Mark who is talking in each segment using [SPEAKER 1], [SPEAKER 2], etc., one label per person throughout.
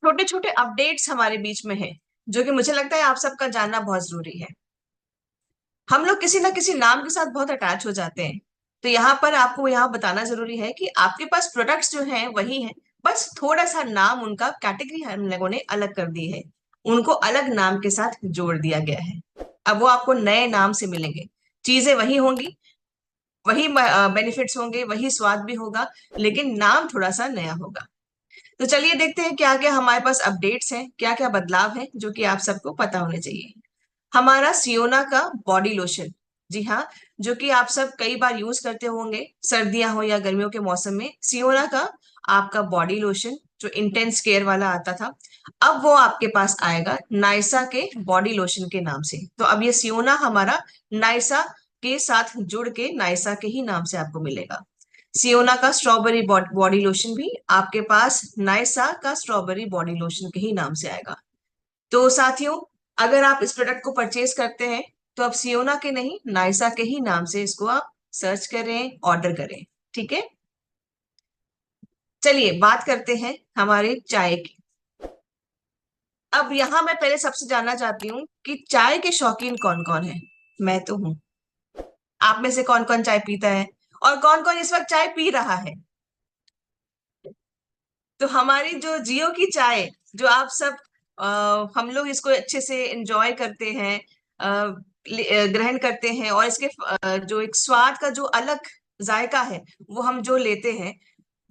[SPEAKER 1] छोटे छोटे अपडेट्स हमारे बीच में है, जो कि मुझे लगता है आप सबका जानना बहुत जरूरी है। हम लोग किसी ना किसी नाम के साथ बहुत अटैच हो जाते हैं। तो यहाँ पर आपको यहाँ बताना जरूरी है कि आपके पास प्रोडक्ट्स जो हैं वही हैं, बस थोड़ा सा नाम उनका कैटेगरी हम लोगों ने अलग कर दी है, उनको अलग नाम के साथ जोड़ दिया गया है। अब वो आपको नए नाम से मिलेंगे, चीजें वही होंगी, वही बेनिफिट्स होंगे, वही स्वाद भी होगा, लेकिन नाम थोड़ा सा नया होगा। तो चलिए देखते हैं क्या क्या हमारे पास अपडेट्स हैं, क्या क्या बदलाव है जो कि आप सबको पता होने चाहिए। हमारा सियोना का बॉडी लोशन, जी हाँ, जो कि आप सब कई बार यूज करते होंगे, सर्दियां हो या गर्मियों के मौसम में सियोना का आपका बॉडी लोशन जो इंटेंस केयर वाला आता था, अब वो आपके पास आएगा नाइसा के बॉडी लोशन के नाम से। तो अब ये सियोना हमारा नाइसा के साथ जुड़ के नाइसा के ही नाम से आपको मिलेगा। सियोना का स्ट्रॉबेरी बॉडी लोशन भी आपके पास नाइसा का स्ट्रॉबेरी बॉडी लोशन के ही नाम से आएगा। तो साथियों, अगर आप इस प्रोडक्ट को परचेज करते हैं तो आप सियोना के नहीं, नाइसा के ही नाम से इसको आप सर्च करें, ऑर्डर करें। ठीक है, चलिए बात करते हैं हमारे चाय की। अब यहाँ मैं पहले सबसे जानना चाहती हूँ कि चाय के शौकीन कौन कौन है। मैं तो हूँ। आप में से कौन कौन चाय पीता है, और कौन कौन इस वक्त चाय पी रहा है? तो हमारी जो जियो की चाय, जो आप सब हम लोग इसको अच्छे से एंजॉय करते हैं, ग्रहण करते हैं, और इसके जो एक स्वाद का जो अलग जायका है वो हम जो लेते हैं,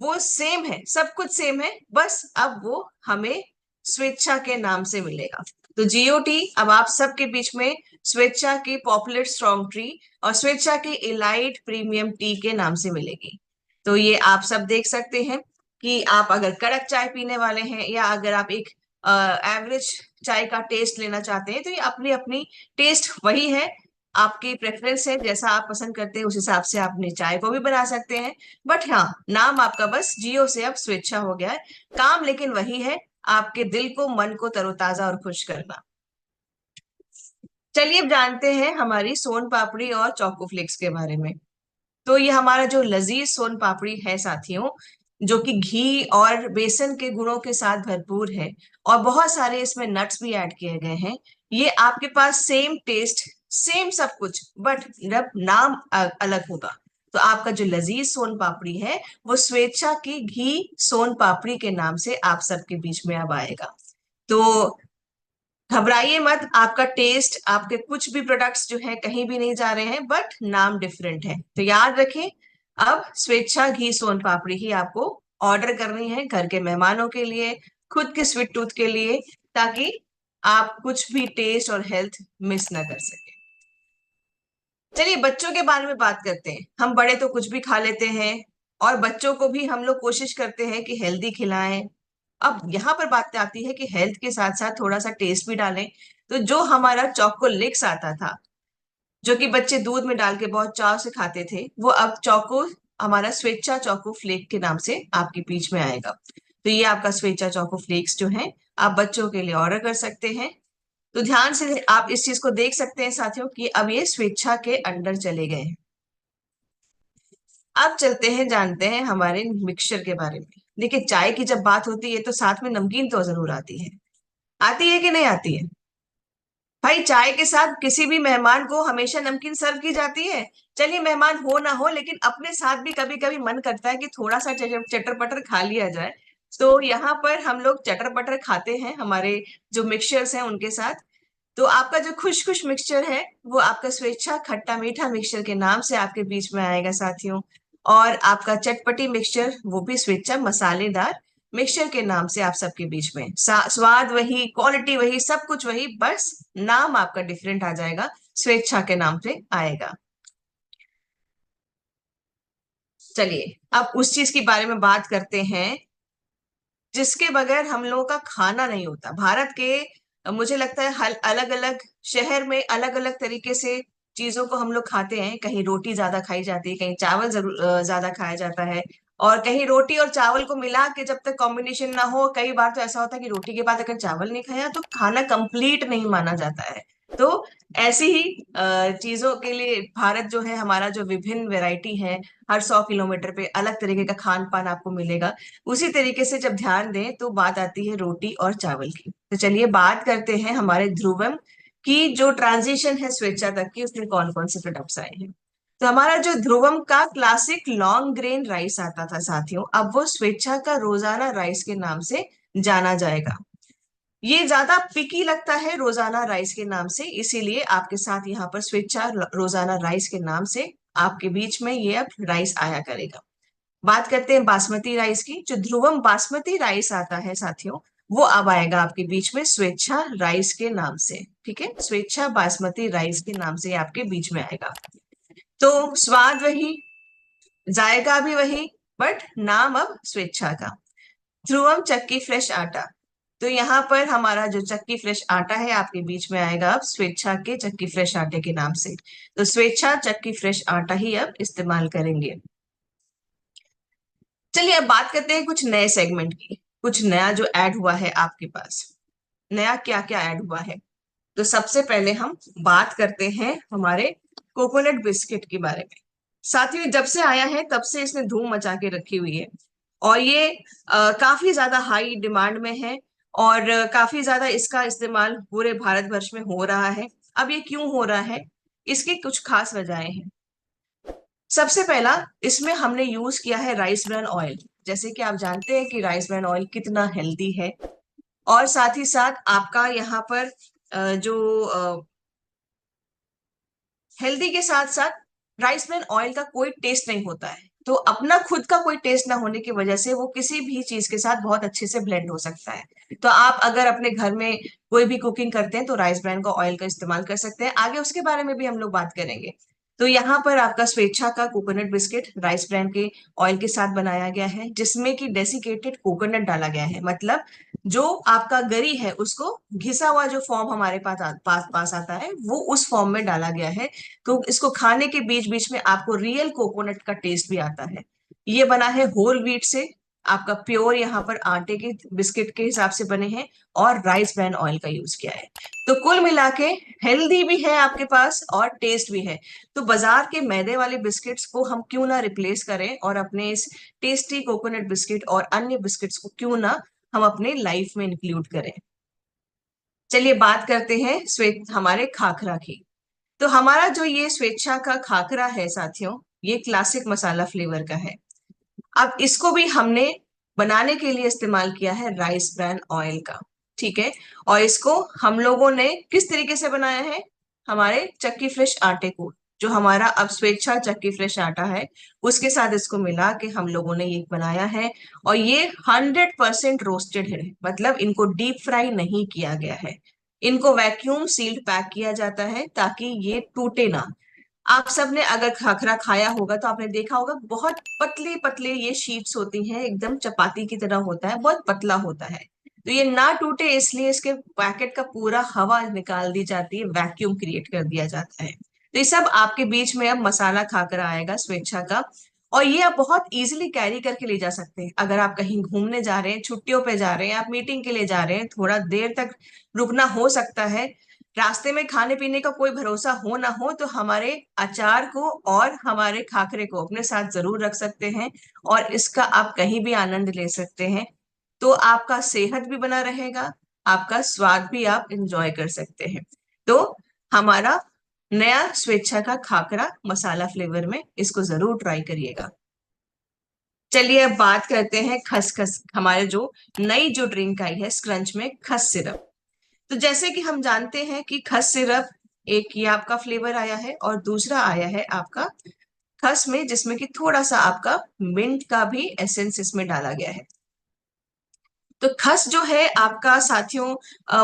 [SPEAKER 1] वो सेम है, सब कुछ सेम है, बस अब वो हमें स्वेच्छा के नाम से मिलेगा। तो जियो टी अब आप सबके बीच में स्वेच्छा की पॉपुलर स्ट्रॉन्ग टी और स्वेच्छा की इलाइट प्रीमियम टी के नाम से मिलेगी। तो ये आप सब देख सकते हैं कि आप अगर कड़क चाय पीने वाले हैं या अगर आप एक एवरेज चाय का टेस्ट लेना चाहते हैं, तो ये अपनी अपनी टेस्ट वही है, आपकी प्रेफरेंस है, जैसा आप पसंद करते हैं उस हिसाब से आप अपनी चाय को भी बना सकते हैं। बट हाँ, नाम आपका बस जियो से अब स्वेच्छा हो गया है, काम लेकिन वही है, आपके दिल को मन को तरोताजा और खुश करना। चलिए अब जानते हैं हमारी सोन पापड़ी और चोको फ्लेक्स के बारे में। तो ये हमारा जो लजीज सोन पापड़ी है साथियों, जो कि घी और बेसन के गुणों के साथ भरपूर है, और बहुत सारे इसमें नट्स भी ऐड किए गए हैं। ये आपके पास सेम टेस्ट, सेम सब कुछ, बट जब नाम अलग होगा। तो आपका जो लजीज सोन पापड़ी है वो स्वेच्छा की घी सोन पापड़ी के नाम से आप सबके बीच में अब आएगा। तो घबराइए मत, आपका टेस्ट, आपके कुछ भी प्रोडक्ट्स जो है कहीं भी नहीं जा रहे हैं, बट नाम डिफरेंट है। तो याद रखें, अब स्वेच्छा घी सोन पापड़ी ही आपको ऑर्डर करनी है घर के मेहमानों के लिए, खुद के स्वीट टूथ के लिए, ताकि आप कुछ भी टेस्ट और हेल्थ मिस ना कर सके। चलिए बच्चों के बारे में बात करते हैं। हम बड़े तो कुछ भी खा लेते हैं, और बच्चों को भी हम लोग कोशिश करते हैं कि हेल्दी खिलाएं। अब यहाँ पर बात आती है कि हेल्थ के साथ साथ थोड़ा सा टेस्ट भी डालें। तो जो हमारा चोको लिक्स आता था, जो कि बच्चे दूध में डाल के बहुत चाव से खाते थे, वो अब चोको, हमारा स्वेच्छा चोको फ्लेक के नाम से आपके बीच में आएगा। तो ये आपका स्वेच्छा चोको फ्लेक्स जो है, आप बच्चों के लिए ऑर्डर कर सकते हैं। तो ध्यान से आप इस चीज को देख सकते हैं साथियों कि अब ये स्वेच्छा के अंडर चले गए हैं। अब चलते हैं, जानते हैं हमारे मिक्सचर के बारे में। देखिए, चाय की जब बात होती है तो साथ में नमकीन तो जरूर आती है कि नहीं आती है? भाई, चाय के साथ किसी भी मेहमान को हमेशा नमकीन सर्व की जाती है। चलिए मेहमान हो ना हो, लेकिन अपने साथ भी कभी कभी मन करता है कि थोड़ा सा चटर पटर खा लिया जाए। तो यहाँ पर हम लोग चटर पटर खाते हैं हमारे जो मिक्सचर्स हैं उनके साथ। तो आपका जो खुश खुश मिक्सचर है वो आपका स्वेच्छा खट्टा मीठा मिक्सचर के नाम से आपके बीच में आएगा साथियों। और आपका चटपटी मिक्सचर वो भी स्वेच्छा मसालेदार मिक्सचर के नाम से आप सबके बीच में, स्वाद वही, क्वालिटी वही, सब कुछ वही, बस नाम आपका डिफरेंट आ जाएगा, स्वेच्छा के नाम से आएगा। चलिए अब उस चीज के बारे में बात करते हैं जिसके बगैर हम लोगों का खाना नहीं होता। भारत के मुझे लगता है हर अलग अलग शहर में अलग अलग तरीके से चीजों को हम लोग खाते हैं। कहीं रोटी ज्यादा खाई जाती है, कहीं चावल जरूर ज्यादा खाया जाता है, और कहीं रोटी और चावल को मिला के जब तक कॉम्बिनेशन ना हो, कई बार तो ऐसा होता है कि रोटी के बाद अगर चावल नहीं खाया तो खाना कंप्लीट नहीं माना जाता है। तो ऐसी ही चीजों के लिए भारत जो है हमारा, जो विभिन्न वैरायटी है, हर 100 किलोमीटर पे अलग तरीके का खान पान आपको मिलेगा। उसी तरीके से जब ध्यान दें तो बात आती है रोटी और चावल की। तो चलिए बात करते हैं हमारे ध्रुवम की जो ट्रांजिशन है स्वेच्छा तक की, उसमें कौन कौन से प्रोडक्ट्स आए हैं। तो हमारा जो ध्रुवम का क्लासिक लॉन्ग ग्रेन राइस आता था साथियों, अब वो स्वेच्छा का रोजाना राइस के नाम से जाना जाएगा। ये ज्यादा पिकी लगता है रोजाना राइस के नाम से, इसीलिए आपके साथ यहाँ पर स्वेच्छा रोजाना राइस के नाम से आपके बीच में ये अब राइस आया करेगा। बात करते हैं बासमती राइस की। जो ध्रुवम बासमती राइस आता है साथियों, वो अब आएगा आपके बीच में स्वेच्छा राइस के नाम से। ठीक है, स्वेच्छा बासमती राइस के नाम से आपके बीच में आएगा। तो स्वाद वही, जायका भी वही, बट नाम अब स्वेच्छा का। ध्रुवम चक्की फ्रेश आटा। तो यहाँ पर हमारा जो चक्की फ्रेश आटा है आपके बीच में आएगा अब स्वेच्छा के चक्की फ्रेश आटे के नाम से। तो स्वेच्छा चक्की फ्रेश आटा ही अब इस्तेमाल करेंगे। चलिए अब बात करते हैं कुछ नए सेगमेंट की, कुछ नया जो ऐड हुआ है आपके पास। नया क्या क्या ऐड हुआ है, तो सबसे पहले हम बात करते हैं हमारे कोकोनट बिस्किट के बारे में। साथियों जब से आया है तब से इसने धूम मचा के रखी हुई है, और ये काफी ज्यादा हाई डिमांड में है, और काफी ज्यादा इसका इस्तेमाल पूरे भारतवर्ष में हो रहा है। अब ये क्यों हो रहा है, इसकी कुछ खास वजहें हैं। सबसे पहला, इसमें हमने यूज किया है राइस ब्रान ऑयल। जैसे कि आप जानते हैं कि राइस ब्रान ऑयल कितना हेल्दी है, और साथ ही साथ आपका यहाँ पर जो हेल्दी के साथ साथ राइस ब्रान ऑयल का कोई टेस्ट नहीं होता है। तो अपना खुद का कोई टेस्ट ना होने की वजह से वो किसी भी चीज के साथ बहुत अच्छे से ब्लेंड हो सकता है। तो आप अगर अपने घर में कोई भी कुकिंग करते हैं तो राइस ब्रान का ऑयल का इस्तेमाल कर सकते हैं, आगे उसके बारे में भी हम लोग बात करेंगे। तो यहाँ पर आपका स्वेच्छा का कोकोनट बिस्किट राइस ब्रान के ऑयल के साथ बनाया गया है, जिसमें कि डेसिकेटेड कोकोनट डाला गया है। मतलब जो आपका गरी है उसको घिसा हुआ जो फॉर्म हमारे पास आता है वो उस फॉर्म में डाला गया है। तो इसको खाने के बीच बीच में आपको रियल कोकोनट का टेस्ट भी आता है। ये बना है होल व्हीट से, आपका प्योर यहाँ पर आटे के बिस्किट के हिसाब से बने हैं, और राइस ब्रान ऑयल का यूज किया है। तो कुल मिला के हेल्दी भी है आपके पास और टेस्ट भी है। तो बाजार के मैदे वाले बिस्किट्स को हम क्यों ना रिप्लेस करें, और अपने इस टेस्टी कोकोनट बिस्किट और अन्य बिस्किट्स को क्यों ना हम अपने लाइफ में इंक्लूड करें। चलिए बात करते हैं हमारे खाखरा की। तो हमारा जो ये स्वेच्छा का खाकरा है साथियों, ये क्लासिक मसाला फ्लेवर का है। अब इसको भी हमने बनाने के लिए इस्तेमाल किया है राइस ब्रान ऑयल का। ठीक है, और इसको हम लोगों ने किस तरीके से बनाया है, हमारे चक्की फ्रेश आटे को, जो हमारा अब स्वेच्छा चक्की फ्रेश आटा है, उसके साथ इसको मिला के हम लोगों ने ये बनाया है। और ये 100% रोस्टेड है, मतलब इनको डीप फ्राई नहीं किया गया है। इनको वैक्यूम सील्ड पैक किया जाता है ताकि ये टूटे ना। आप सबने अगर खाखरा खाया होगा तो आपने देखा होगा बहुत पतले पतले ये शीट्स होती हैं, एकदम चपाती की तरह होता है, बहुत पतला होता है। तो ये ना टूटे इसलिए इसके पैकेट का पूरा हवा निकाल दी जाती है, वैक्यूम क्रिएट कर दिया जाता है। तो ये सब आपके बीच में अब मसाला खाकरा आएगा स्वेच्छा का। और ये आप बहुत इजीली कैरी करके ले जा सकते हैं। अगर आप कहीं घूमने जा रहे हैं, छुट्टियों पे जा रहे हैं, आप मीटिंग के लिए जा रहे हैं, थोड़ा देर तक रुकना हो सकता है, रास्ते में खाने पीने का कोई भरोसा हो ना हो, तो हमारे अचार को और हमारे खाकरे को अपने साथ जरूर रख सकते हैं, और इसका आप कहीं भी आनंद ले सकते हैं। तो आपका सेहत भी बना रहेगा, आपका स्वाद भी आप इंजॉय कर सकते हैं। तो हमारा नया स्वेच्छा का खाकरा मसाला फ्लेवर में, इसको जरूर ट्राई करिएगा। चलिए अब बात करते हैं खसखस, हमारे जो नई जो ड्रिंक आई है स्क्रंच में, खस सिरप। तो जैसे कि हम जानते हैं कि खस सिरप, एक ये आपका फ्लेवर आया है, और दूसरा आया है आपका खस में, जिसमें कि थोड़ा सा आपका मिंट का भी एसेंस इसमें डाला गया है। तो खस जो है आपका साथियों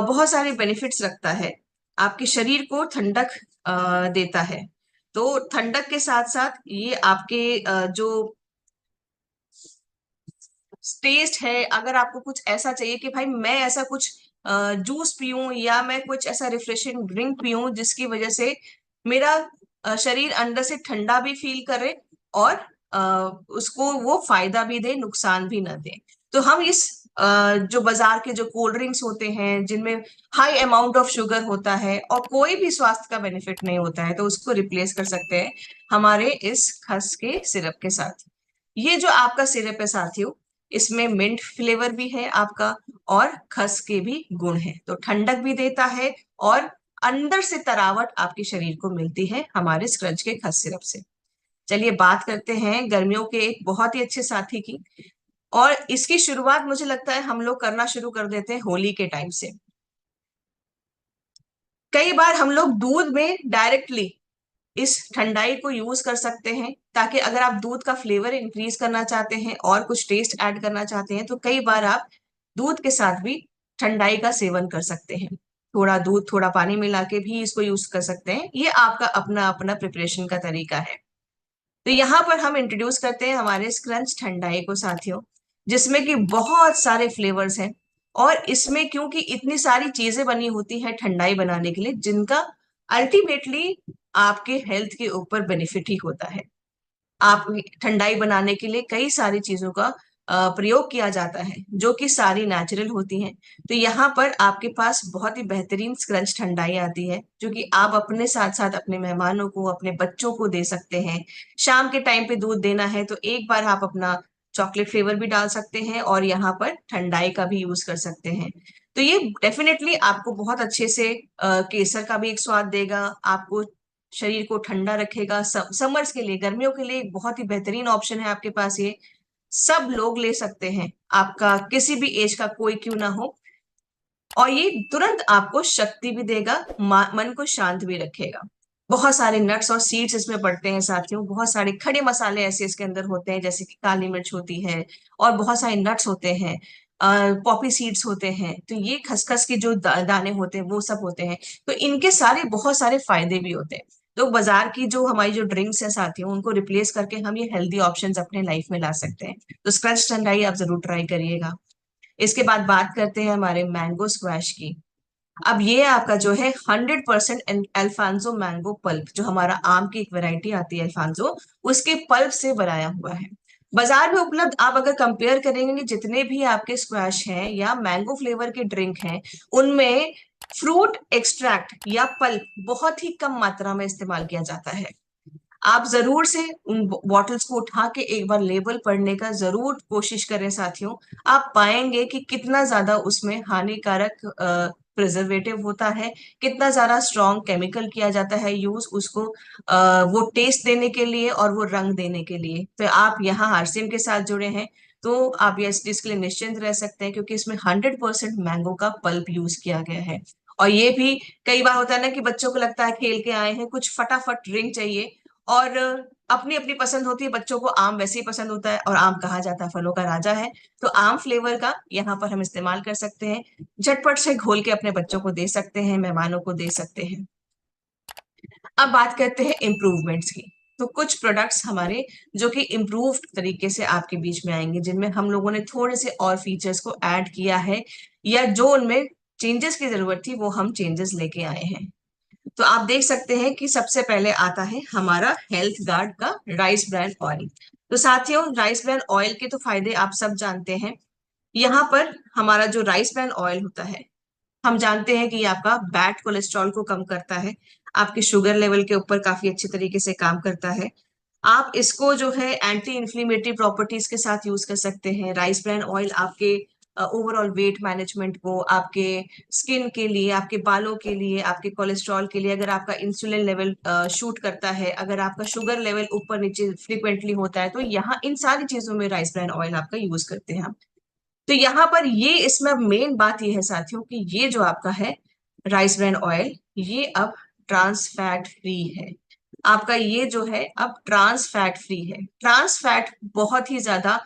[SPEAKER 1] बहुत सारे बेनिफिट्स रखता है, आपके शरीर को ठंडक देता है। तो ठंडक के साथ साथ ये आपके जो टेस्ट है, अगर आपको कुछ ऐसा चाहिए कि भाई मैं ऐसा कुछ जूस पीऊं, या मैं कुछ ऐसा रिफ्रेशिंग ड्रिंक पीऊं जिसकी वजह से मेरा शरीर अंदर से ठंडा भी फील करे, और अ, उसको वो फायदा भी दे, नुकसान भी ना दे, तो हम इस जो बाजार के जो कोल्ड ड्रिंक्स होते हैं जिनमें हाई अमाउंट ऑफ शुगर होता है और कोई भी स्वास्थ्य का बेनिफिट नहीं होता है, तो उसको रिप्लेस कर सकते हैं हमारे इस खस के सिरप के साथ। ये जो आपका सिरप है साथियों, इसमें मिंट फ्लेवर भी है आपका और खस के भी गुण है, तो ठंडक भी देता है और अंदर से तरावट आपके शरीर को मिलती है हमारे स्क्रंच के खस सिरप से। चलिए बात करते हैं गर्मियों के एक बहुत ही अच्छे साथी की, और इसकी शुरुआत मुझे लगता है हम लोग करना शुरू कर देते हैं होली के टाइम से। कई बार हम लोग दूध में डायरेक्टली इस ठंडाई को यूज कर सकते हैं, ताकि अगर आप दूध का फ्लेवर इंक्रीज करना चाहते हैं और कुछ टेस्ट ऐड करना चाहते हैं, तो कई बार आप दूध के साथ भी ठंडाई का सेवन कर सकते हैं। थोड़ा दूध थोड़ा पानी मिला के भी इसको यूज कर सकते हैं, ये आपका अपना अपना प्रिपरेशन का तरीका है। तो यहाँ पर हम इंट्रोड्यूस करते हैं हमारे स्क्रंच ठंडाई को साथियों, जिसमें कि बहुत सारे फ्लेवर्स हैं, और इसमें क्योंकि इतनी सारी चीजें बनी होती हैं ठंडाई बनाने के लिए, जिनका अल्टीमेटली आपके हेल्थ के ऊपर बेनिफिट ही होता है। आप ठंडाई बनाने के लिए कई सारी चीजों का प्रयोग किया जाता है, जो कि सारी नेचुरल होती हैं। तो यहाँ पर आपके पास बहुत ही बेहतरीन स्क्रंच ठंडाई आती है, जो कि आप अपने साथ साथ अपने मेहमानों को, अपने बच्चों को दे सकते हैं। शाम के टाइम पे दूध देना है तो एक बार आप अपना चॉकलेट फ्लेवर भी डाल सकते हैं और यहाँ पर ठंडाई का भी यूज कर सकते हैं। तो ये डेफिनेटली आपको बहुत अच्छे से केसर का भी एक स्वाद देगा, आपको शरीर को ठंडा रखेगा। समर्स के लिए, गर्मियों के लिए एक बहुत ही बेहतरीन ऑप्शन है आपके पास ये। सब लोग ले सकते हैं, आपका किसी भी एज का कोई क्यों ना हो, और ये तुरंत आपको शक्ति भी देगा, मन को शांत भी रखेगा। बहुत सारे नट्स और सीड्स इसमें पड़ते हैं साथियों, बहुत सारे खड़े मसाले ऐसे इसके अंदर होते हैं, जैसे कि काली मिर्च होती है और बहुत सारे नट्स होते हैं, पॉपी सीड्स होते हैं, तो ये खसखस के जो दाने होते हैं वो सब होते हैं। तो इनके सारे बहुत सारे फायदे भी होते हैं। तो बाजार की जो हमारी जो ड्रिंक्स है साथियों, उनको रिप्लेस करके हम ये हेल्दी ऑप्शंस अपने लाइफ में ला सकते हैं। तो स्क्रच ठंडाई आप जरूर ट्राई करिएगा। इसके बाद बात करते हैं हमारे मैंगो स्क्वैश की। अब ये आपका जो है 100% अल्फांसो मैंगो पल्प, जो हमारा आम की एक वैरायटी आती है अल्फांसो, उसके पल्प से बनाया हुआ है। बाजार में उपलब्ध आप अगर कंपेयर करेंगे जितने भी आपके स्क्वैश हैं या मैंगो फ्लेवर के ड्रिंक हैं, उनमें फ्रूट एक्सट्रैक्ट या पल्प बहुत ही कम मात्रा में इस्तेमाल किया जाता है। आप जरूर से उन बॉटल्स को उठा के एक बार लेबल पढ़ने का जरूर कोशिश करें साथियों। आप पाएंगे कि कितना ज्यादा उसमें हानिकारक प्रिजर्वेटिव होता है, कितना ज्यादा स्ट्रॉन्ग केमिकल किया जाता है यूज उसको वो टेस्ट देने के लिए और वो रंग देने के लिए। तो आप यहाँ हारसिम के साथ जुड़े हैं, तो आप ये इस चीज के लिए निश्चिंत रह सकते हैं, क्योंकि इसमें 100% मैंगो का पल्प यूज किया गया है। और ये भी कई बार होता है ना कि बच्चों को लगता है खेल के आए हैं, कुछ फटाफट ड्रिंक चाहिए, और अपनी अपनी पसंद होती है। बच्चों को आम वैसे ही पसंद होता है, और आम कहा जाता है फलों का राजा है, तो आम फ्लेवर का यहाँ पर हम इस्तेमाल कर सकते हैं। झटपट से घोल के अपने बच्चों को दे सकते हैं, मेहमानों को दे सकते हैं। अब बात करते हैं इम्प्रूवमेंट्स की। तो कुछ प्रोडक्ट्स हमारे जो कि इम्प्रूव्ड तरीके से आपके बीच में आएंगे, जिनमें हम लोगों ने थोड़े से और फीचर्स को ऐड किया है, या जो उनमें चेंजेस की जरूरत थी वो हम चेंजेस लेके आए हैं। तो आप देख सकते हैं कि सबसे पहले आता है हमारा हेल्थ गार्ड का राइस ब्रान ऑयल। तो साथियों, राइस ब्रान ऑयल के तो फायदे आप सब जानते हैं। यहाँ पर हमारा जो राइस ब्रान ऑयल होता है, हम जानते हैं कि ये आपका बैड कोलेस्ट्रॉल को कम करता है, आपके शुगर लेवल के ऊपर काफी अच्छे तरीके से काम करता है। आप इसको जो है एंटी इन्फ्लेमेटरी प्रॉपर्टीज के साथ यूज कर सकते हैं। राइस ब्रान ऑयल आपके ओवरऑल वेट मैनेजमेंट को, आपके स्किन के लिए, आपके बालों के लिए, आपके कोलेस्ट्रॉल के लिए, अगर आपका इंसुलिन लेवल शूट करता है, अगर आपका शुगर लेवल ऊपर नीचे फ्रिक्वेंटली होता है, तो यहाँ इन सारी चीजों में राइस ब्रान ऑयल आपका यूज करते हैं हम। तो यहाँ पर ये इसमें मेन बात ये है साथियों कि ये जो आपका है राइस ब्रान ऑयल, ये अब ट्रांस फैट फ्री है। आपका ये जो है अब ट्रांस फैट फ्री है। ट्रांस फैट बहुत ही ज्यादा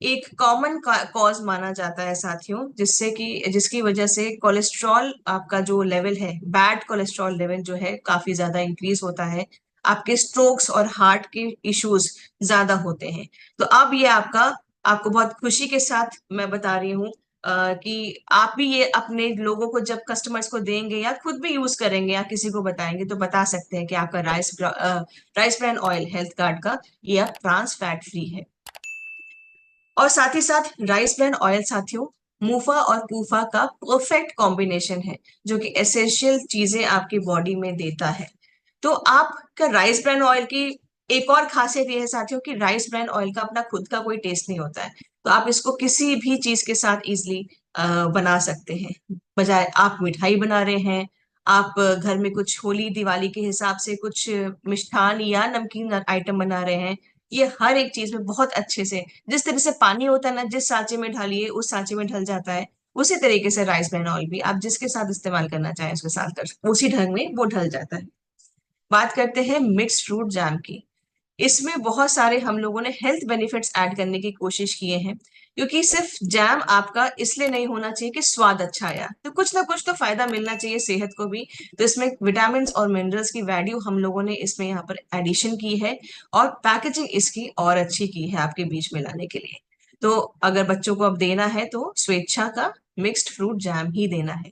[SPEAKER 1] एक कॉमन कॉज माना जाता है साथियों, जिससे कि जिसकी वजह से कोलेस्ट्रॉल आपका जो लेवल है, बैड कोलेस्ट्रॉल लेवल जो है काफी ज्यादा इंक्रीज होता है, आपके स्ट्रोक्स और हार्ट के इश्यूज ज्यादा होते हैं। तो अब ये आपका, आपको बहुत खुशी के साथ मैं बता रही हूँ कि आप भी ये अपने लोगों को जब कस्टमर्स को देंगे या खुद भी यूज करेंगे या किसी को बताएंगे, तो बता सकते हैं कि आपका rice bran oil health card का ये ट्रांस फैट फ्री है। और साथ ही साथ राइस ब्रान ऑयल साथियों मूफा और पूफा का परफेक्ट कॉम्बिनेशन है, जो कि एसेंशियल चीजें आपकी बॉडी में देता है। तो आपका राइस ब्रान ऑयल की एक और खासियत ये है साथियों कि राइस ब्रान ऑयल का अपना खुद का कोई टेस्ट नहीं होता है। तो आप इसको किसी भी चीज के साथ इजिली बना सकते हैं। बजाय आप मिठाई बना रहे हैं, आप घर में कुछ होली दिवाली के हिसाब से कुछ मिष्ठान या नमकीन आइटम बना रहे हैं, ये हर एक चीज में बहुत अच्छे से, जिस तरह से पानी होता है ना, जिस सांचे में ढालिए उस सांचे में ढल जाता है, उसी तरीके से राइस ब्रान ऑयल भी आप जिसके साथ इस्तेमाल करना चाहें उसके साथ कर उसी ढंग में वो ढल जाता है। बात करते हैं मिक्स्ड फ्रूट जैम की। इसमें बहुत सारे हम लोगों ने हेल्थ बेनिफिट्स ऐड करने की कोशिश किए हैं, क्योंकि सिर्फ जैम आपका इसलिए नहीं होना चाहिए कि स्वाद अच्छा आया, तो कुछ ना कुछ तो फायदा मिलना चाहिए सेहत को भी। तो इसमें विटामिन और मिनरल्स की वैल्यू हम लोगों ने इसमें यहाँ पर एडिशन की है, और पैकेजिंग इसकी और अच्छी की है आपके बीच में लाने के लिए। तो अगर बच्चों को अब देना है तो स्वेच्छा का मिक्स्ड फ्रूट जैम ही देना है।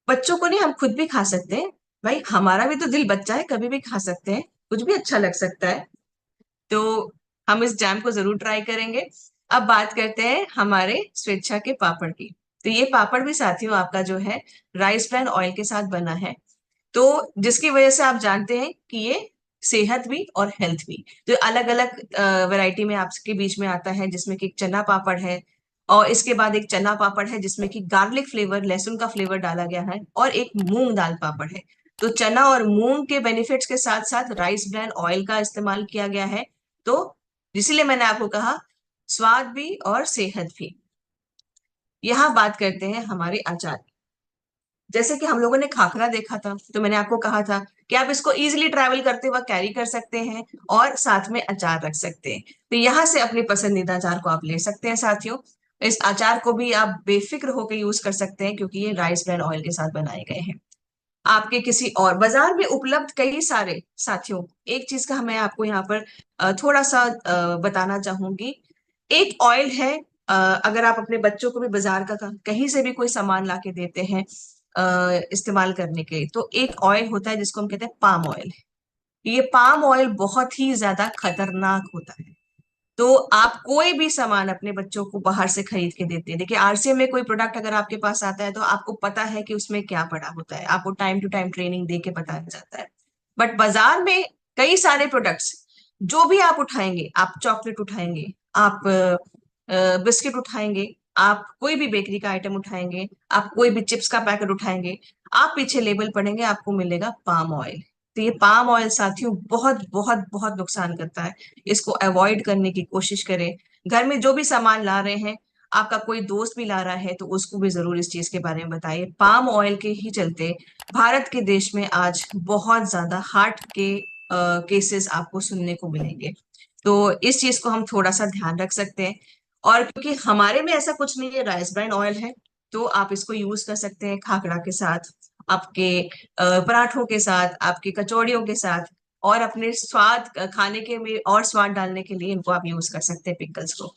[SPEAKER 1] बच्चों को नहीं, हम खुद भी खा सकते हैं। भाई हमारा भी तो दिल बच्चा है, कभी भी खा सकते हैं, कुछ भी अच्छा लग सकता है। तो हम इस जैम को जरूर ट्राई करेंगे। अब बात करते हैं हमारे स्वेच्छा के पापड़ की। तो ये पापड़ भी साथियों आपका जो है राइस ब्रान ऑयल के साथ बना है, तो जिसकी वजह से आप जानते हैं कि ये सेहत भी और हेल्थ भी। तो अलग अलग वैरायटी में आपके बीच में आता है, जिसमें कि एक चना पापड़ है, और इसके बाद एक चना पापड़ है जिसमें कि गार्लिक फ्लेवर, लहसुन का फ्लेवर डाला गया है, और एक मूंग दाल पापड़ है। तो चना और मूंग के बेनिफिट्स के साथ साथ राइस ब्रान ऑयल का इस्तेमाल किया गया है। तो इसीलिए मैंने आपको कहा स्वाद भी और सेहत भी। यहाँ बात करते हैं हमारे अचार। जैसे कि हम लोगों ने खाखरा देखा था, तो मैंने आपको कहा था कि आप इसको इजीली ट्रैवल करते वक्त कैरी कर सकते हैं और साथ में अचार रख सकते हैं। तो यहाँ से अपने पसंदीदा अचार को आप ले सकते हैं साथियों। इस अचार को भी आप बेफिक्र होकर यूज कर सकते हैं, क्योंकि ये राइस ब्रान ऑयल के साथ बनाए गए हैं। आपके किसी और बाजार में उपलब्ध कई सारे साथियों, एक चीज का मैं आपको यहाँ पर थोड़ा सा बताना चाहूंगी। एक ऑयल है, अगर आप अपने बच्चों को भी बाजार का कहीं से भी कोई सामान ला के देते हैं इस्तेमाल करने के, तो एक ऑयल होता है जिसको हम कहते हैं पाम ऑयल। ये पाम ऑयल बहुत ही ज्यादा खतरनाक होता है। तो आप कोई भी सामान अपने बच्चों को बाहर से खरीद के देते हैं, देखिए आरसीएम में कोई प्रोडक्ट अगर आपके पास आता है तो आपको पता है कि उसमें क्या पड़ा होता है, आपको टाइम टू टाइम ट्रेनिंग दे के पता जाता है। बट बाजार में कई सारे प्रोडक्ट्स, जो भी आप उठाएंगे, आप चॉकलेट उठाएंगे, आप बिस्किट उठाएंगे, आप कोई भी बेकरी का आइटम उठाएंगे, आप कोई भी चिप्स का पैकेट उठाएंगे, आप पीछे लेबल पढ़ेंगे आपको मिलेगा पाम ऑयल। तो ये पाम ऑयल साथियों बहुत बहुत बहुत नुकसान करता है। इसको अवॉइड करने की कोशिश करें। घर में जो भी सामान ला रहे हैं, आपका कोई दोस्त भी ला रहा है तो उसको भी जरूर इस चीज के बारे में बताइए। पाम ऑयल के ही चलते भारत के देश में आज बहुत ज्यादा हार्ट के केसेस आपको सुनने को मिलेंगे। तो इस चीज को हम थोड़ा सा ध्यान रख सकते हैं। और क्योंकि हमारे में ऐसा कुछ नहीं है, राइस ब्रान ऑयल है, तो आप इसको यूज कर सकते हैं खाखड़ा के साथ, आपके पराठों के साथ, आपके कचौड़ियों के साथ, और अपने स्वाद खाने के में और स्वाद डालने के लिए इनको आप यूज कर सकते हैं पिकल्स को।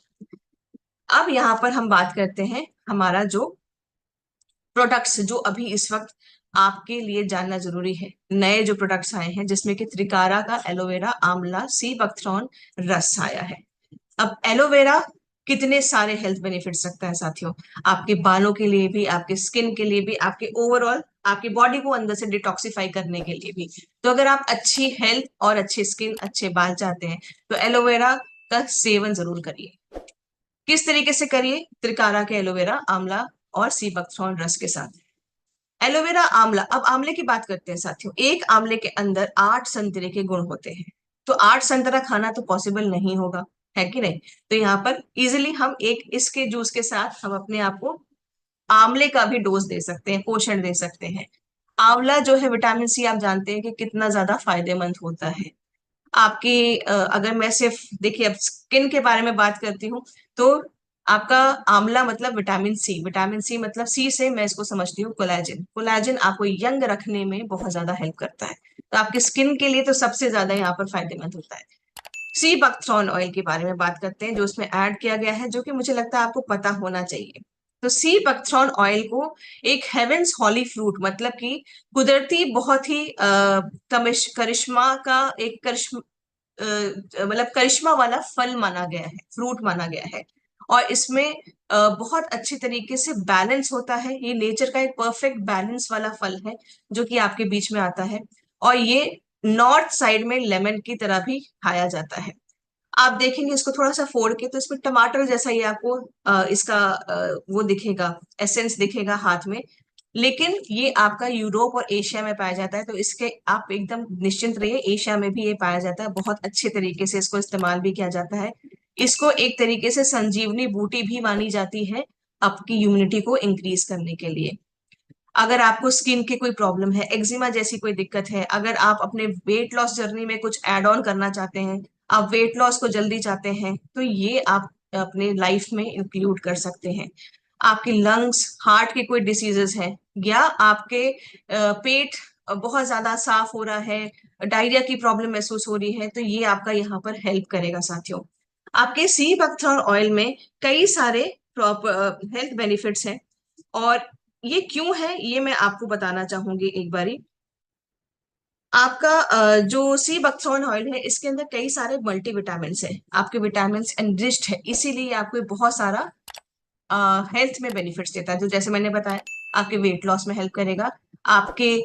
[SPEAKER 1] अब यहाँ पर हम बात करते हैं हमारा जो प्रोडक्ट्स जो अभी इस वक्त आपके लिए जानना जरूरी है, नए जो प्रोडक्ट्स आए हैं, जिसमें कि त्रिकारा का एलोवेरा आंवला सी बकथ्रॉन रस आया है। अब एलोवेरा कितने सारे हेल्थ बेनिफिट्स रखता है साथियों, आपके बालों के लिए भी, आपके स्किन के लिए भी, आपके ओवरऑल आपकी बॉडी को अंदर से डिटॉक्सिफाई करने के लिए भी। तो अगर आप अच्छी हेल्थ और अच्छी स्किन, अच्छे बाल चाहते हैं, तो एलोवेरा का सेवन जरूर करिए। किस तरीके से करिए? त्रिकारा के एलोवेरा आंवला और सी बकथ्रॉन रस के साथ। एलोवेरा आंवला, अब आंवले की बात करते हैं साथियों। एक आंवले के अंदर 8 संतरे के गुण होते हैं, तो 8 संतरा खाना तो पॉसिबल नहीं होगा, है कि नहीं? तो यहाँ पर इजिली हम एक इसके जूस के साथ हम अपने आप को आंवले का भी डोज दे सकते हैं, पोषण दे सकते हैं। आंवला जो है विटामिन सी, आप जानते हैं कि कितना ज्यादा फायदेमंद होता है आपकी। अगर मैं सिर्फ देखिए अब स्किन के बारे में बात करती हूँ, तो आपका आंवला मतलब विटामिन सी, विटामिन सी मतलब सी से मैं इसको समझती हूँ कोलेजन। कोलेजन आपको यंग रखने में बहुत ज्यादा हेल्प करता है, तो आपकी स्किन के लिए तो सबसे ज्यादा यहाँ पर फायदेमंद होता है। सी बकथ्रॉन ऑयल के बारे में बात करते हैं, जो उसमें ऐड किया गया है, जो कि मुझे लगता है आपको पता होना चाहिए। तो सी बकथ्रॉन ऑयल को एक हेवेंस हॉली फ्रूट, मतलब कि कुदरती बहुत ही करिश्मा का एक मतलब करिश्मा वाला फल माना गया है, फ्रूट माना गया है। और इसमें बहुत अच्छी तरीके से बैलेंस होता है। ये नेचर का एक परफेक्ट बैलेंस वाला फल है जो कि आपके बीच में आता है। और ये नॉर्थ साइड में लेमन की तरह भी खाया जाता है। आप देखेंगे इसको थोड़ा सा फोड़ के तो इसमें टमाटर जैसा ही आपको इसका वो दिखेगा, एसेंस दिखेगा हाथ में। लेकिन ये आपका यूरोप और एशिया में पाया जाता है, तो इसके आप एकदम निश्चिंत रहिए, एशिया में भी ये पाया जाता है। बहुत अच्छे तरीके से इसको इस्तेमाल भी किया जाता है। इसको एक तरीके से संजीवनी बूटी भी मानी जाती है आपकी इम्यूनिटी को इंक्रीज करने के लिए। अगर आपको स्किन की कोई प्रॉब्लम है, एक्जिमा जैसी कोई दिक्कत है, अगर आप अपने वेट लॉस जर्नी में कुछ एड ऑन करना चाहते हैं, आप वेट लॉस को जल्दी चाहते हैं, तो ये आप अपने लाइफ में इंक्लूड कर सकते हैं। आपकी लंग्स, हार्ट की कोई डिसीजेस है, या आपके पेट बहुत ज्यादा साफ हो रहा है, डायरिया की प्रॉब्लम महसूस हो रही है, तो ये आपका यहाँ पर हेल्प करेगा साथियों। आपके सी बकथॉर्न ऑयल में कई सारे हेल्थ बेनिफिट्स हैं। और ये क्यों है ये मैं आपको बताना चाहूंगी एक बारी। आपका जो सी बकथॉर्न ऑयल है, इसके अंदर कई सारे मल्टीविटामिन है, आपके विटामिन एनरिच्ड है, इसीलिए आपको बहुत सारा हेल्थ में बेनिफिट्स देता है। तो जैसे मैंने बताया, आपके वेट लॉस में हेल्प करेगा, आपके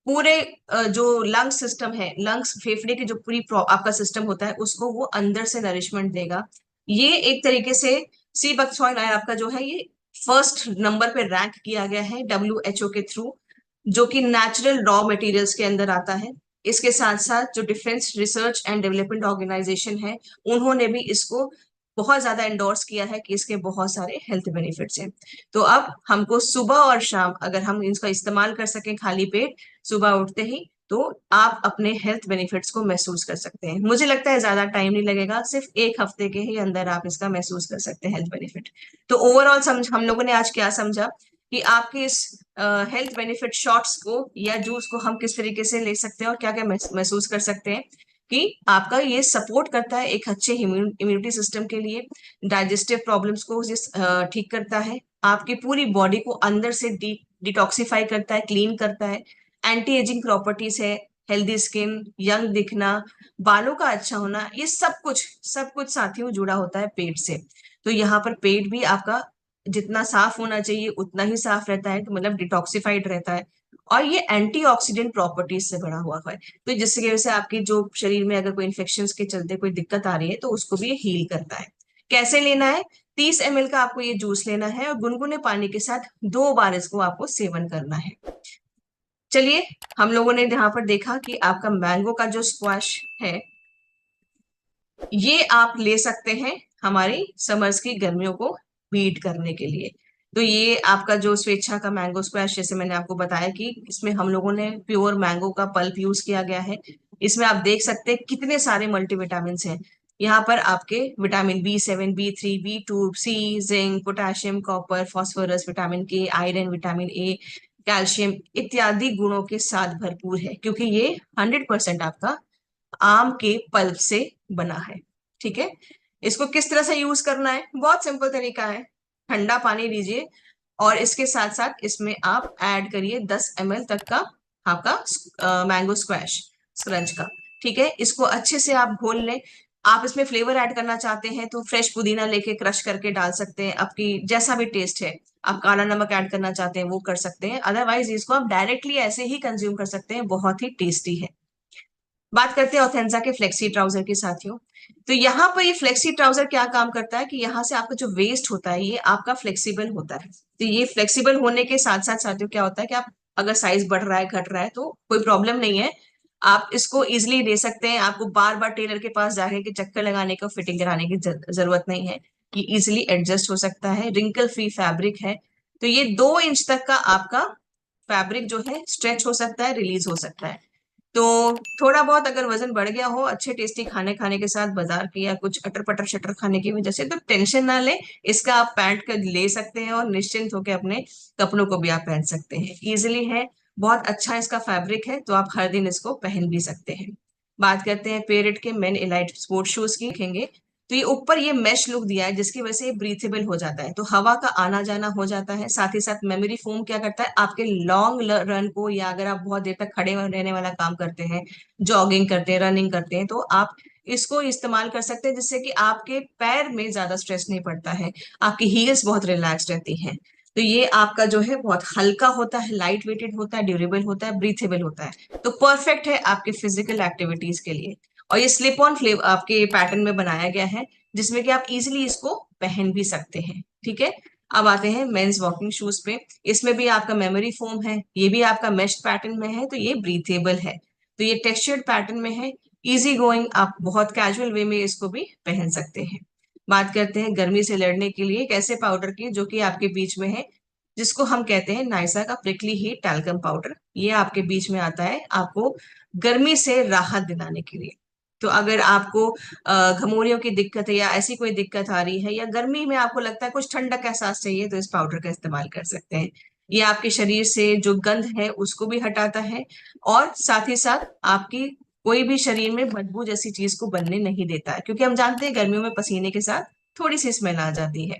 [SPEAKER 1] पूरे जो लंग्स सिस्टम है, लंग्स फेफड़े की जो पूरी आपका सिस्टम होता है, उसको वो अंदर से नरिशमेंट देगा। ये एक तरीके से सी बक्सॉइल ऑयल आपका जो है, ये फर्स्ट नंबर पे रैंक किया गया है WHO के थ्रू, जो कि नेचुरल रॉ मटेरियल्स के अंदर आता है। इसके साथ साथ जो defence research and development organisation है, उन्होंने भी इसको बहुत ज्यादा एंडोर्स किया है कि इसके बहुत सारे हेल्थ बेनिफिट्स हैं। तो अब हमको सुबह और शाम अगर हम इसका इस्तेमाल कर सकें खाली पेट, सुबह उठते ही, तो आप अपने हेल्थ बेनिफिट्स को महसूस कर सकते हैं। मुझे लगता है ज्यादा टाइम नहीं लगेगा, सिर्फ एक हफ्ते के ही अंदर आप इसका महसूस कर सकते हैं हेल्थ बेनिफिट। तो ओवरऑल समझ हम लोगों ने आज क्या समझा कि आपके इस हेल्थ बेनिफिट शॉट्स को या जूस को हम किस तरीके से ले सकते हैं और क्या क्या महसूस कर सकते हैं। कि आपका ये सपोर्ट करता है एक अच्छे इम्यूनिटी सिस्टम के लिए, डाइजेस्टिव प्रॉब्लम्स को ठीक करता है, आपकी पूरी बॉडी को अंदर से डिटॉक्सिफाई करता है, क्लीन करता है, एंटी एजिंग प्रॉपर्टीज है, हेल्दी स्किन, यंग दिखना, बालों का अच्छा होना, ये सब कुछ साथियों जुड़ा होता है पेट से। तो यहाँ पर पेट भी आपका जितना साफ होना चाहिए उतना ही साफ रहता है, तो मतलब डिटॉक्सिफाइड रहता है। और ये एंटीऑक्सीडेंट प्रॉपर्टीज से बना हुआ है, तो जिसकी वजह से आपकी जो शरीर में अगर कोई इन्फेक्शन के चलते कोई दिक्कत आ रही है, तो उसको भी ये हील करता है। कैसे लेना है? 30 ml का आपको ये जूस लेना है और गुनगुने पानी के साथ 2 बार इसको आपको सेवन करना है। चलिए, हम लोगों ने यहाँ पर देखा कि आपका मैंगो का जो स्क्वैश है, ये आप ले सकते हैं हमारी समर्स की गर्मियों को बीट करने के लिए। तो ये आपका जो स्वेच्छा का मैंगो स्क्वैश, जैसे मैंने आपको बताया कि इसमें हम लोगों ने प्योर मैंगो का पल्प यूज किया गया है। इसमें आप देख सकते हैं कितने सारे मल्टीविटामिन हैं। यहाँ पर आपके vitamin B7, B3, B2, C, zinc, potassium, copper, phosphorus, vitamin K, iron, vitamin A, calcium इत्यादि गुणों के साथ भरपूर है, क्योंकि ये 100% आपका आम के पल्प से बना है। ठीक है, इसको किस तरह से यूज करना है? बहुत सिंपल तरीका है। ठंडा पानी लीजिए और इसके साथ साथ इसमें आप ऐड करिए 10 ml तक का आपका मैंगो स्क्वैश स्क्रंच का। ठीक है, इसको अच्छे से आप घोल लें। आप इसमें फ्लेवर ऐड करना चाहते हैं तो फ्रेश पुदीना लेके क्रश करके डाल सकते हैं, आपकी जैसा भी टेस्ट है। आप काला नमक ऐड करना चाहते हैं वो कर सकते हैं, अदरवाइज इसको आप डायरेक्टली ऐसे ही कंज्यूम कर सकते हैं, बहुत ही टेस्टी है। बात करते हैं ऑथेंजा के फ्लेक्सी ट्राउजर के साथियों। तो यहाँ पर ये फ्लेक्सी ट्राउजर क्या काम करता है कि यहाँ से आपका जो वेस्ट होता है ये आपका फ्लेक्सिबल होता है। तो ये फ्लेक्सिबल होने के साथ साथ साथियों क्या होता है कि आप अगर साइज बढ़ रहा है, घट रहा है, तो कोई प्रॉब्लम नहीं है, आप इसको इजिली ले सकते हैं। आपको बार बार टेलर के पास जाके के चक्कर लगाने का, फिटिंग कराने की जरूरत नहीं है। ये इजिली एडजस्ट हो सकता है, रिंकल फ्री फैब्रिक है। तो ये 2 इंच तक का आपका फैब्रिक जो है स्ट्रेच हो सकता है, रिलीज हो सकता है। तो थोड़ा बहुत अगर वजन बढ़ गया हो अच्छे टेस्टी खाने खाने के साथ, बाजार की या कुछ अटर पटर शटर खाने की वजह से, तो टेंशन ना ले, इसका आप पैंट कर ले सकते हैं और निश्चिंत होकर अपने कपड़ों को भी आप पहन सकते हैं। इजिली है, बहुत अच्छा इसका फैब्रिक है, तो आप हर दिन इसको पहन भी सकते हैं। बात करते हैं पेरेट के मेन इलाइट स्पोर्ट शूज की, देखेंगे तो ये ऊपर ये मेश लुक दिया है जिसकी वजह से ये ब्रीथेबल हो जाता है, तो हवा का आना जाना हो जाता है। साथ ही साथ मेमोरी फोम क्या करता है, आपके लॉन्ग रन को, या अगर आप बहुत देर तक खड़े रहने वाला काम करते हैं, जॉगिंग करते हैं, रनिंग करते हैं, तो आप इसको इस्तेमाल कर सकते हैं, जिससे कि आपके पैर में ज्यादा स्ट्रेस नहीं पड़ता है, आपकी हील्स बहुत रिलैक्स रहती हैं। तो ये आपका जो है बहुत हल्का होता है, लाइट वेटेड होता है, ड्यूरेबल होता है, ब्रीथेबल होता है, तो परफेक्ट है आपके फिजिकल एक्टिविटीज के लिए। और ये स्लिप ऑन फ्लेव आपके पैटर्न में बनाया गया है, जिसमें कि आप इजीली इसको पहन भी सकते हैं। ठीक है, अब आते हैं मेंस वॉकिंग शूज पे। इसमें भी आपका मेमोरी फोम है, ये भी आपका मेश पैटर्न में है, तो ये ब्रीथेबल है, तो ये टेक्सचर्ड पैटर्न में है, इजी गोइंग, आप बहुत कैजुअल वे में इसको भी पहन सकते हैं। बात करते हैं गर्मी से लड़ने के लिए एक ऐसे पाउडर की जो कि आपके बीच में है, जिसको हम कहते हैं नाइसा का प्रिकली हीट टैल्कम पाउडर। ये आपके बीच में आता है आपको गर्मी से राहत दिलाने के लिए। तो अगर आपको घमौरियों की दिक्कत है या ऐसी कोई दिक्कत आ रही है, या गर्मी में आपको लगता है कुछ ठंडक का एहसास चाहिए, तो इस पाउडर का इस्तेमाल कर सकते हैं। ये आपके शरीर से जो गंध है उसको भी हटाता है, और साथ ही साथ आपकी कोई भी शरीर में बदबू जैसी चीज को बनने नहीं देता है, क्योंकि हम जानते हैं गर्मियों में पसीने के साथ थोड़ी सी स्मेल आ जाती है।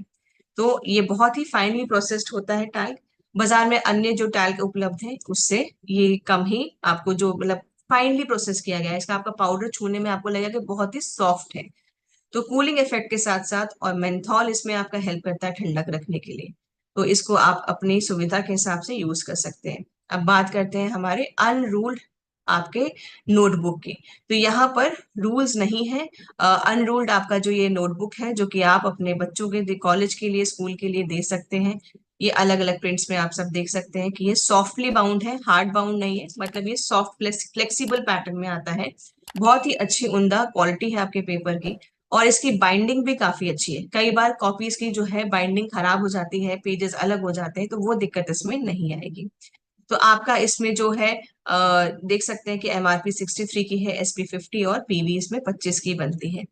[SPEAKER 1] तो ये बहुत ही फाइनली प्रोसेस्ड होता है टैल्क। बाजार में अन्य जो टैल्क उपलब्ध है उससे ये कम ही आपको जो मतलब फाइनली प्रोसेस किया गया है, इसका आपका पाउडर छूने में आपको लगेगा कि बहुत ही सॉफ्ट है। तो कूलिंग इफेक्ट के साथ साथ और मेंथॉल इसमें आपका हेल्प करता है ठंडक रखने के लिए। तो इसको आप अपनी सुविधा के हिसाब से यूज कर सकते हैं। अब बात करते हैं हमारे अनरूल्ड आपके नोटबुक की। तो यहाँ पर रूल्स नहीं है। अनरूल्ड आपका जो ये नोटबुक है, जो कि आप अपने बच्चों के कॉलेज के लिए, स्कूल के लिए दे सकते हैं। ये अलग अलग प्रिंट्स में आप सब देख सकते हैं कि ये सॉफ्टली बाउंड है, हार्ड बाउंड नहीं है, मतलब ये सॉफ्ट फ्लेक्सिबल पैटर्न में आता है। बहुत ही अच्छी उम्दा क्वालिटी है आपके पेपर की, और इसकी बाइंडिंग भी काफी अच्छी है। कई बार कॉपीज की जो है बाइंडिंग खराब हो जाती है, पेजेस अलग हो जाते हैं, तो वो दिक्कत इसमें नहीं आएगी। तो आपका इसमें जो है देख सकते हैं कि एमआरपी 63 की है, एसपी 50 और पीवी इसमें 25 की बनती है।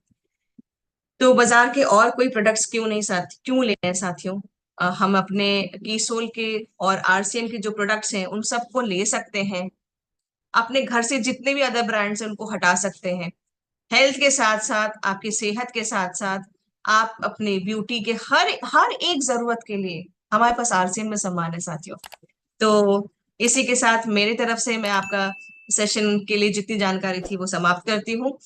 [SPEAKER 1] तो बाजार के और कोई प्रोडक्ट्स क्यों नहीं साथ क्यों ले रहे हैं साथियों, हम अपने कीसोल के और आरसीएम के जो प्रोडक्ट्स हैं उन सबको ले सकते हैं। अपने घर से जितने भी अदर ब्रांड्स हैं उनको हटा सकते हैं। हेल्थ के साथ साथ, आपकी सेहत के साथ साथ, आप अपने ब्यूटी के हर हर एक जरूरत के लिए हमारे पास आरसीएम में सामान है साथियों। तो इसी के साथ मेरी तरफ से मैं आपका सेशन के लिए जितनी जानकारी थी वो समाप्त करती हूँ।